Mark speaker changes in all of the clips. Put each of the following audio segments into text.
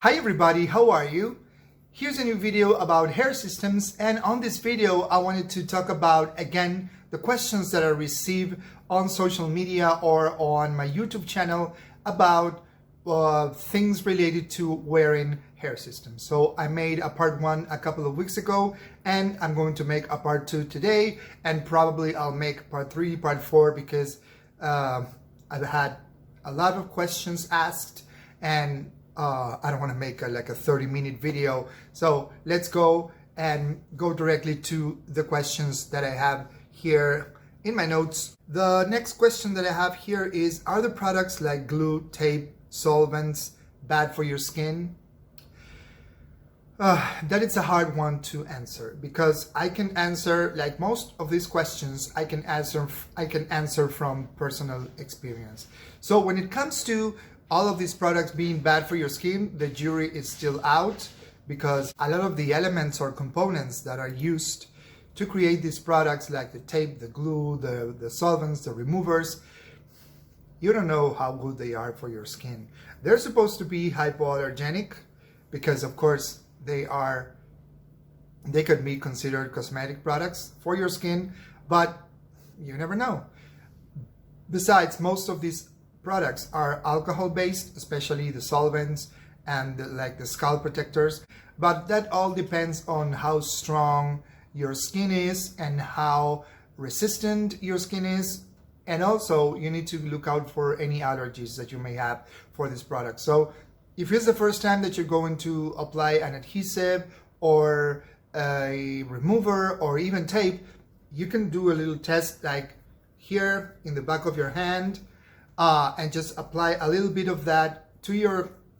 Speaker 1: Hi everybody, how are you? Here's a new video about hair systems, and on this video I wanted to talk about again the questions that I receive on social media or on my YouTube channel about things related to wearing hair systems. So I made a part 1 a couple of weeks ago, and I'm going to make a part 2 today, and probably I'll make part 3, part 4 because I've had a lot of questions asked, and I don't want to make a 30-minute video. So let's go directly to the questions that I have here in my notes. The next question that I have here is, are the products like glue, tape, solvents bad for your skin? That is a hard one to answer, because I can answer, like most of these questions, I can answer from personal experience. So when it comes to all of these products being bad for your skin, the jury is still out, because a lot of the elements or components that are used to create these products, like the tape, the glue, the solvents, the removers, you don't know how good they are for your skin. They're supposed to be hypoallergenic because, of course, they could be considered cosmetic products for your skin, but you never know. Besides, most of these products are alcohol based, especially the solvents and the scalp protectors, but that all depends on how strong your skin is and how resistant your skin is, and also you need to look out for any allergies that you may have for this product. So if it's the first time that you're going to apply an adhesive or a remover or even tape, you can do a little test like here in the back of your hand, and just apply a little bit of that to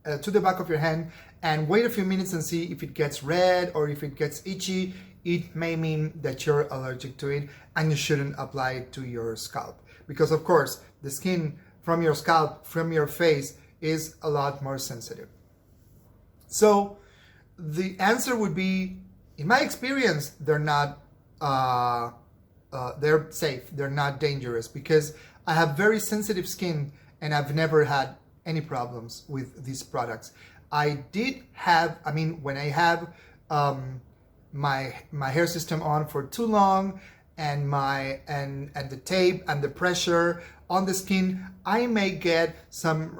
Speaker 1: the back of your hand, and wait a few minutes and see if it gets red or if it gets itchy. It may mean that you're allergic to it, and you shouldn't apply it to your scalp, because of course the skin from your scalp, from your face, is a lot more sensitive. So the answer would be, in my experience, they're not they're safe, they're not dangerous, because I have very sensitive skin and I've never had any problems with these products. I did have, when I have my hair system on for too long, and the tape and the pressure on the skin, I may get some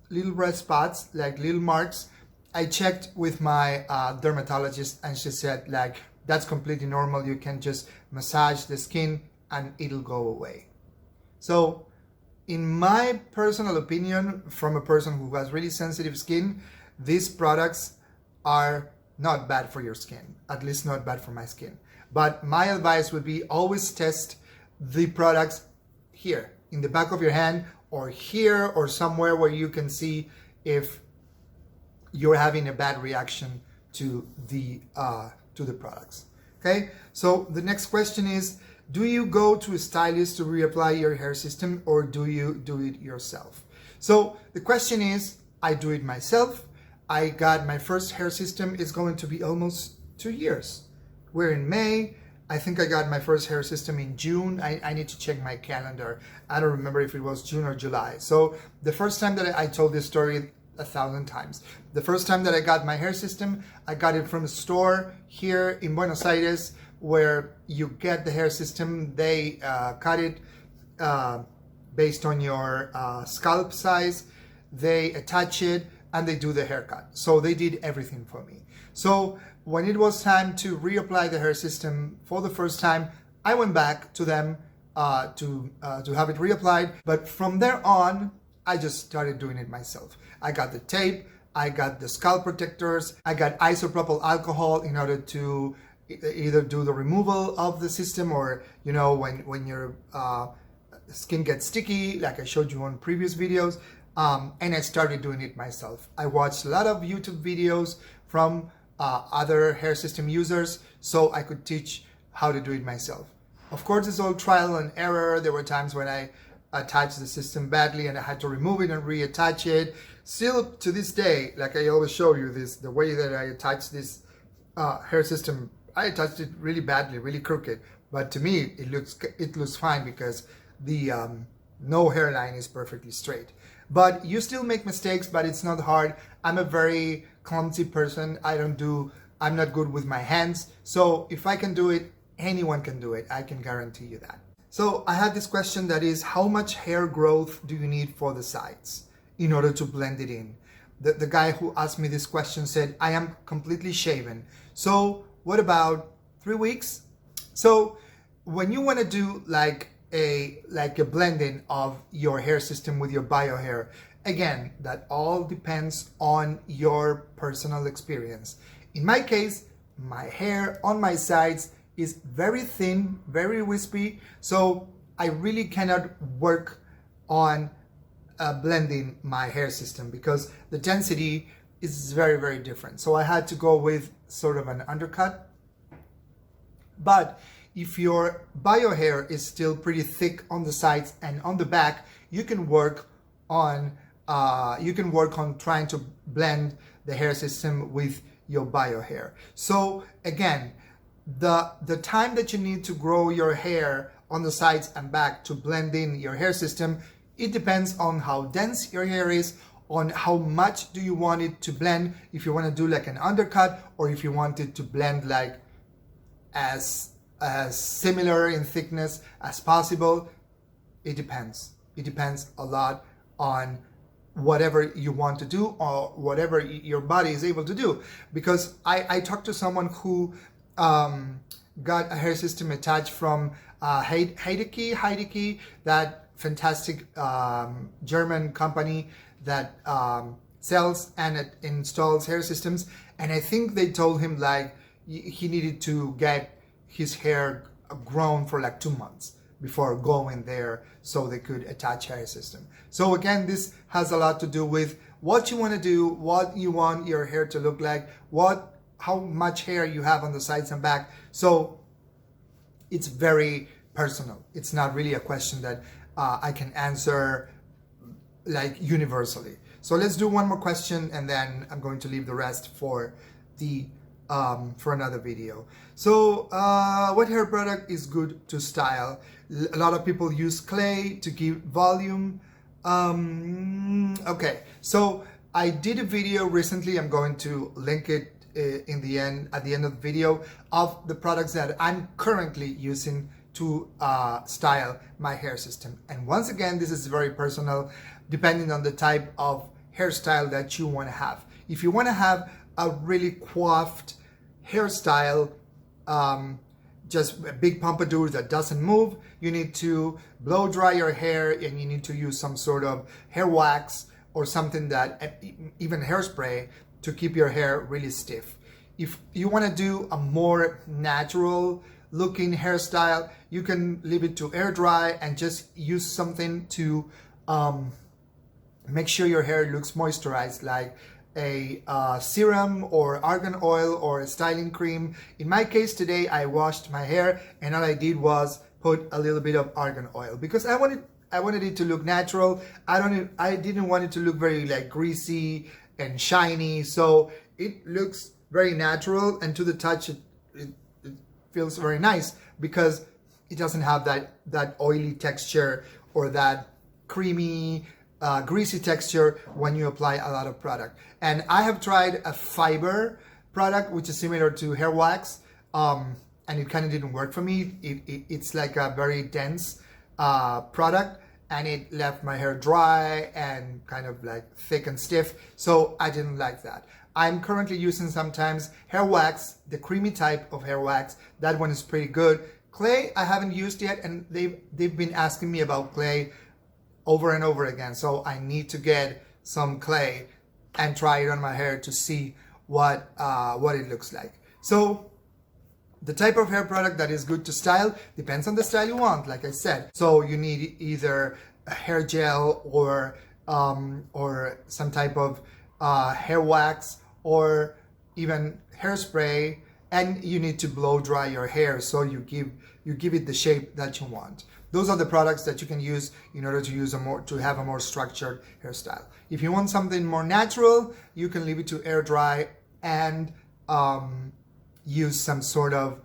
Speaker 1: little red spots, like little marks. I checked with my dermatologist, and she said that's completely normal. You can just massage the skin and it'll go away. So in my personal opinion, from a person who has really sensitive skin, these products are not bad for your skin, at least not bad for my skin. But my advice would be, always test the products here in the back of your hand, or here, or somewhere where you can see if you're having a bad reaction to the products. Okay, so the next question is, do you go to a stylist to reapply your hair system, or do you do it yourself? So the question is, I do it myself. I got my first hair system, it's going to be almost 2 years. We're in May. I think I got my first hair system in June. I need to check my calendar. I don't remember if it was June or July. So the first time that I told this story 1,000 times. The first time that I got my hair system, I got it from a store here in Buenos Aires, where you get the hair system. They cut it based on your scalp size. They attach it and they do the haircut. So they did everything for me. So when it was time to reapply the hair system for the first time, I went back to them to have it reapplied. But from there on, I just started doing it myself. I got the tape, I got the scalp protectors, I got isopropyl alcohol in order to either do the removal of the system, or when your skin gets sticky, like I showed you on previous videos. And I started doing it myself. I watched a lot of YouTube videos from other hair system users, so I could teach how to do it myself. Of course, it's all trial and error. There were times when I attached the system badly and I had to remove it and reattach it. Still to this day, like I always show you the way that I attach this hair system, I attached it really badly, really crooked. But to me, it looks fine, because the no hairline is perfectly straight. But you still make mistakes, but it's not hard. I'm a very clumsy person. I'm not good with my hands. So if I can do it, anyone can do it. I can guarantee you that. So I had this question that is, how much hair growth do you need for the sides in order to blend it in? The guy who asked me this question said, I am completely shaven. So what about 3 weeks? So when you want to do like a blending of your hair system with your bio hair, again, that all depends on your personal experience. In my case, my hair on my sides is very thin, very wispy, so I really cannot work on blending my hair system because the density is very, very different. So I had to go with sort of an undercut. But if your bio hair is still pretty thick on the sides and on the back, you can work on trying to blend the hair system with your bio hair. So again, the time that you need to grow your hair on the sides and back to blend in your hair system, it depends on how dense your hair is, on how much do you want it to blend, if you want to do like an undercut or if you want it to blend like as similar in thickness as possible. It depends. It depends a lot on whatever you want to do or whatever your body is able to do. Because I talked to someone who got a hair system attached from Heidecke, that fantastic German company that sells and it installs hair systems. And I think they told him like he needed to get his hair grown for like 2 months before going there so they could attach hair system. So again, this has a lot to do with what you want to do, what you want your hair to look like, how much hair you have on the sides and back. So it's very personal. It's not really a question that I can answer like universally. So let's do one more question and then I'm going to leave the rest for another video. So what hair product is good to style? A lot of people use clay to give volume. Okay, so I did a video recently. I'm going to link it at the end of the video, of the products that I'm currently using to style my hair system. And once again, this is very personal, depending on the type of hairstyle that you want to have. If you want to have a really coiffed hairstyle, just a big pompadour that doesn't move, you need to blow dry your hair and you need to use some sort of hair wax or something that, even hairspray, to keep your hair really stiff. If you want to do a more natural looking hairstyle, you can leave it to air dry and just use something to make sure your hair looks moisturized, like a serum or argan oil or a styling cream. In my case today, I washed my hair and all I did was put a little bit of argan oil because I wanted it to look natural. I didn't want it to look very like greasy and shiny, so it looks very natural, and to the touch it feels very nice because it doesn't have that oily texture or that creamy greasy texture when you apply a lot of product. And I have tried a fiber product which is similar to hair wax, and it kind of didn't work for me. It's like a very dense product, and it left my hair dry and kind of like thick and stiff, so I didn't like that. I'm currently using sometimes hair wax, the creamy type of hair wax. That one is pretty good. Clay I haven't used yet, and they've been asking me about clay over and over again, so I need to get some clay and try it on my hair to see what it looks like. So the type of hair product that is good to style depends on the style you want, like I said. So you need either a hair gel or some type of hair wax or even hairspray, and you need to blow dry your hair so you give it the shape that you want. Those are the products that you can use in order to have a more structured hairstyle. If you want something more natural, you can leave it to air dry and use some sort of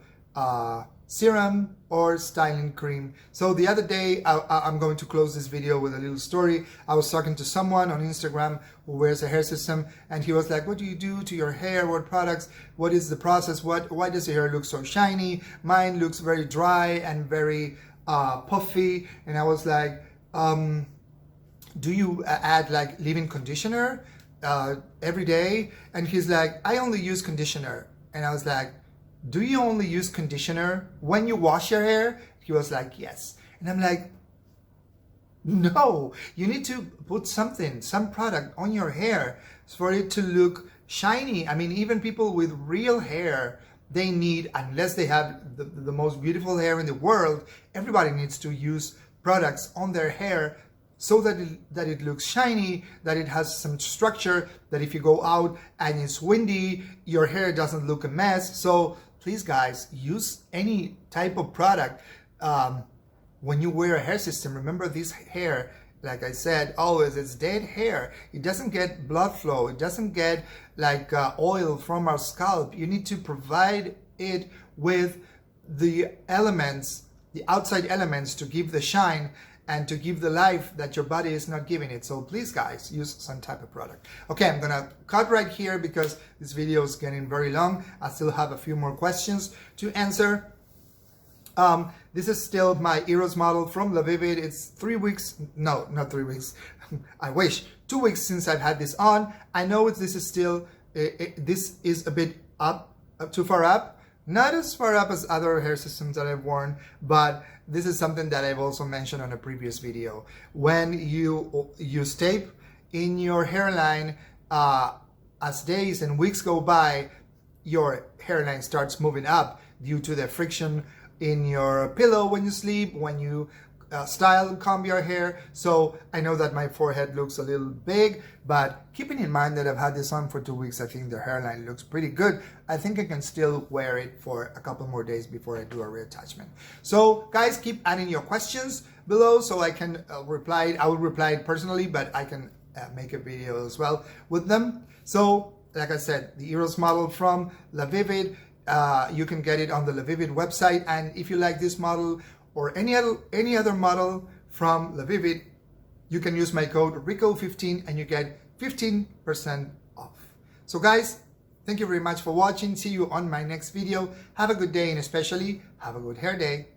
Speaker 1: serum or styling cream. So the other day, I'm going to close this video with a little story. I was talking to someone on Instagram who wears a hair system, and he was like, what do you do to your hair? What products? What is the process? Why does your hair look so shiny? Mine looks very dry and very puffy. And I was like, do you add like leave-in conditioner every day? And he's like, I only use conditioner. And I was like, do you only use conditioner when you wash your hair? He was like, yes. And I'm like, no, you need to put something, some product on your hair for it to look shiny. I mean, even people with real hair, they need, unless they have the most beautiful hair in the world, everybody needs to use products on their hair so that it looks shiny, that it has some structure, that if you go out and it's windy, your hair doesn't look a mess. So please guys, use any type of product. When you wear a hair system, remember this hair, like I said, always it's dead hair. It doesn't get blood flow. It doesn't get like oil from our scalp. You need to provide it with the elements, the outside elements to give the shine and to give the life that your body is not giving it. So please guys, use some type of product. Okay, I'm gonna cut right here because this video is getting very long. I still have a few more questions to answer. This is still my Eros model from La Vivid. It's 3 weeks, no, not 3 weeks. I wish 2 weeks since I've had this on. I know this is still, this is a bit up, too far up. Not as far up as other hair systems that I've worn, but this is something that I've also mentioned on a previous video. When you use tape in your hairline, as days and weeks go by, your hairline starts moving up due to the friction in your pillow when you sleep, when you comb your hair. So I know that my forehead looks a little big, but keeping in mind that I've had this on for 2 weeks, I think the hairline looks pretty good. I think I can still wear it for a couple more days before I do a reattachment. So guys, keep adding your questions below so I can reply. I will reply it personally, but I can make a video as well with them. So like I said, the Eros model from La Vivid, you can get it on the La Vivid website. And if you like this model or any other model from La Vivid, you can use my code RICO15 and you get 15% off. So guys, thank you very much for watching. See you on my next video. Have a good day, and especially have a good hair day.